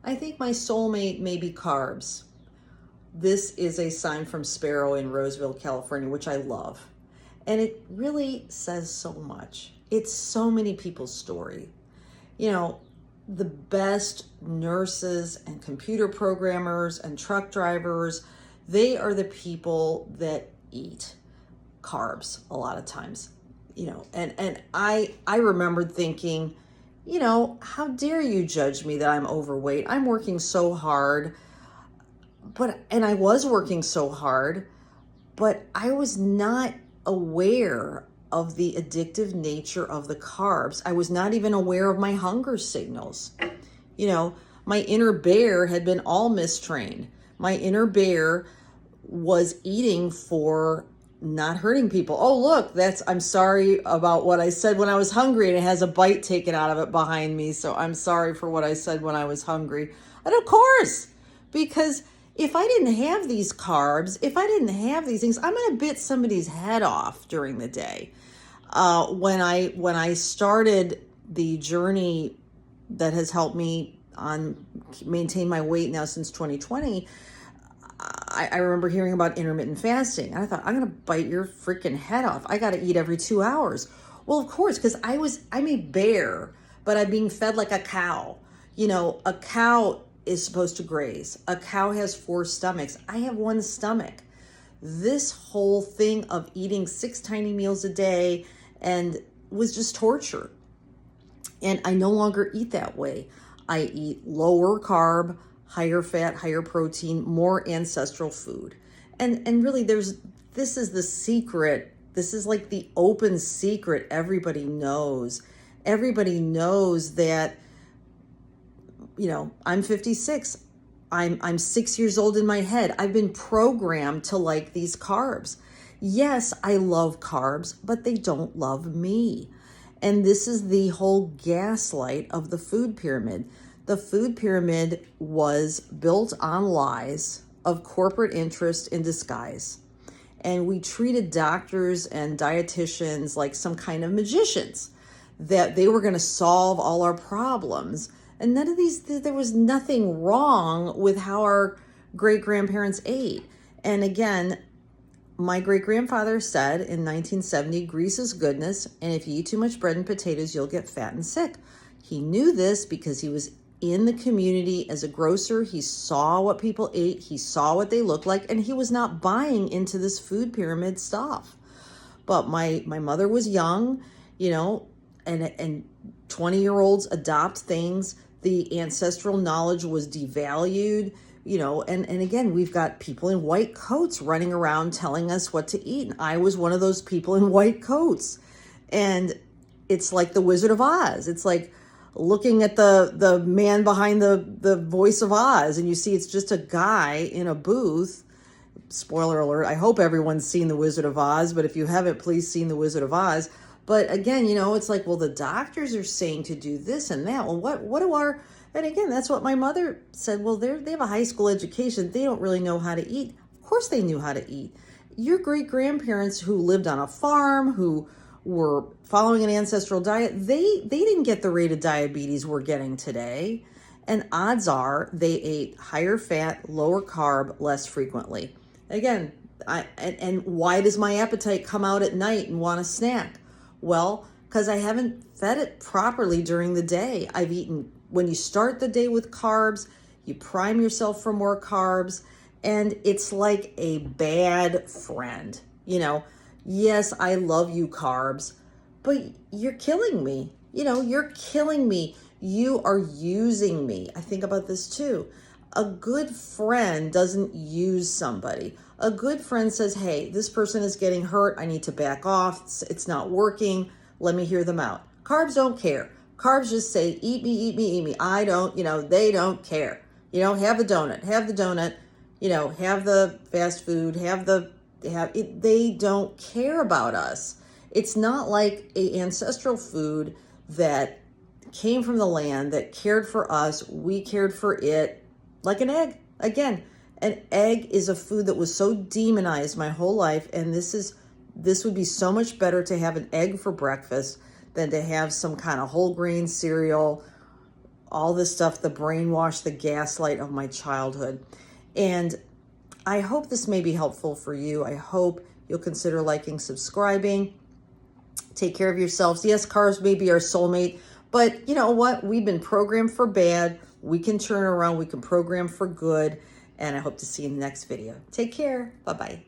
I think my soulmate may be carbs. This is a sign from Sparrow in Roseville, California, which I love. And it really says so much. It's so many people's story. You know, the best nurses and computer programmers and truck drivers, they are the people that eat carbs a lot of times. And I remembered thinking, how dare you judge me that I'm overweight? I'm working so hard. And I was working so hard, but I was not aware of the addictive nature of the carbs. I was not even aware of my hunger signals. My inner bear had been all mistrained. My inner bear was eating for not hurting people. Oh, look, I'm sorry about what I said when I was hungry, and it has a bite taken out of it behind me. So I'm sorry for what I said when I was hungry. And of course, because if I didn't have these carbs, if I didn't have these things, I'm going to bit somebody's head off during the day. When I started the journey that has helped me maintain my weight now since 2020, I remember hearing about intermittent fasting. And I thought, I'm going to bite your freaking head off. I got to eat every 2 hours. Well, of course, because I'm a bear, but I'm being fed like a cow. A cow is supposed to graze. A cow has 4 stomachs. I have 1 stomach. This whole thing of eating 6 tiny meals a day and was just torture. And I no longer eat that way. I eat lower carb, higher fat, higher protein, more ancestral food. And really this is the secret. This is like the open secret everybody knows. Everybody knows that I'm 56. I'm 6 years old in my head. I've been programmed to like these carbs. Yes, I love carbs, but they don't love me. And this is the whole gaslight of the food pyramid. The food pyramid was built on lies of corporate interest in disguise. And we treated doctors and dietitians like some kind of magicians, that they were going to solve all our problems. And there was nothing wrong with how our great-grandparents ate. And again, my great-grandfather said in 1970, grease is goodness, and if you eat too much bread and potatoes, you'll get fat and sick. He knew this because he was in the community as a grocer. He saw what people ate, he saw what they looked like, and he was not buying into this food pyramid stuff. But my mother was young, and 20-year-olds adopt things. The ancestral knowledge was devalued, and again, we've got people in white coats running around telling us what to eat. And I was one of those people in white coats. And it's like the Wizard of Oz. It's like looking at the man behind the voice of Oz, and you see it's just a guy in a booth. Spoiler alert, I hope everyone's seen the Wizard of Oz, but if you haven't, please see the Wizard of Oz. But again, it's like, well, the doctors are saying to do this and that. Well, what do and again, that's what my mother said. Well, they have a high school education. They don't really know how to eat. Of course they knew how to eat. Your great-grandparents who lived on a farm, who were following an ancestral diet, they didn't get the rate of diabetes we're getting today. And odds are they ate higher fat, lower carb, less frequently. Again, and why does my appetite come out at night and want a snack? Well, because I haven't fed it properly during the day. I've eaten, when you start the day with carbs, you prime yourself for more carbs, and it's like a bad friend. Yes, I love you, carbs, but you're killing me. You're killing me. You are using me. I think about this too. A good friend doesn't use somebody. A good friend says, hey, this person is getting hurt. I need to back off. It's not working. Let me hear them out. Carbs don't care. Carbs just say, eat me, eat me, eat me. I don't, they don't care. Have the donut, have the fast food, they don't care about us. It's not like a ancestral food that came from the land, that cared for us. We cared for it, like an egg. Again, an egg is a food that was so demonized my whole life, and this would be so much better to have an egg for breakfast than to have some kind of whole grain cereal all this stuff, the brainwash, the gaslight of my childhood. And I hope this may be helpful for you. I hope you'll consider liking, subscribing. Take care of yourselves. Yes, carbs may be our soulmate, but you know what? We've been programmed for bad. We can turn around. We can program for good. And I hope to see you in the next video. Take care. Bye-bye.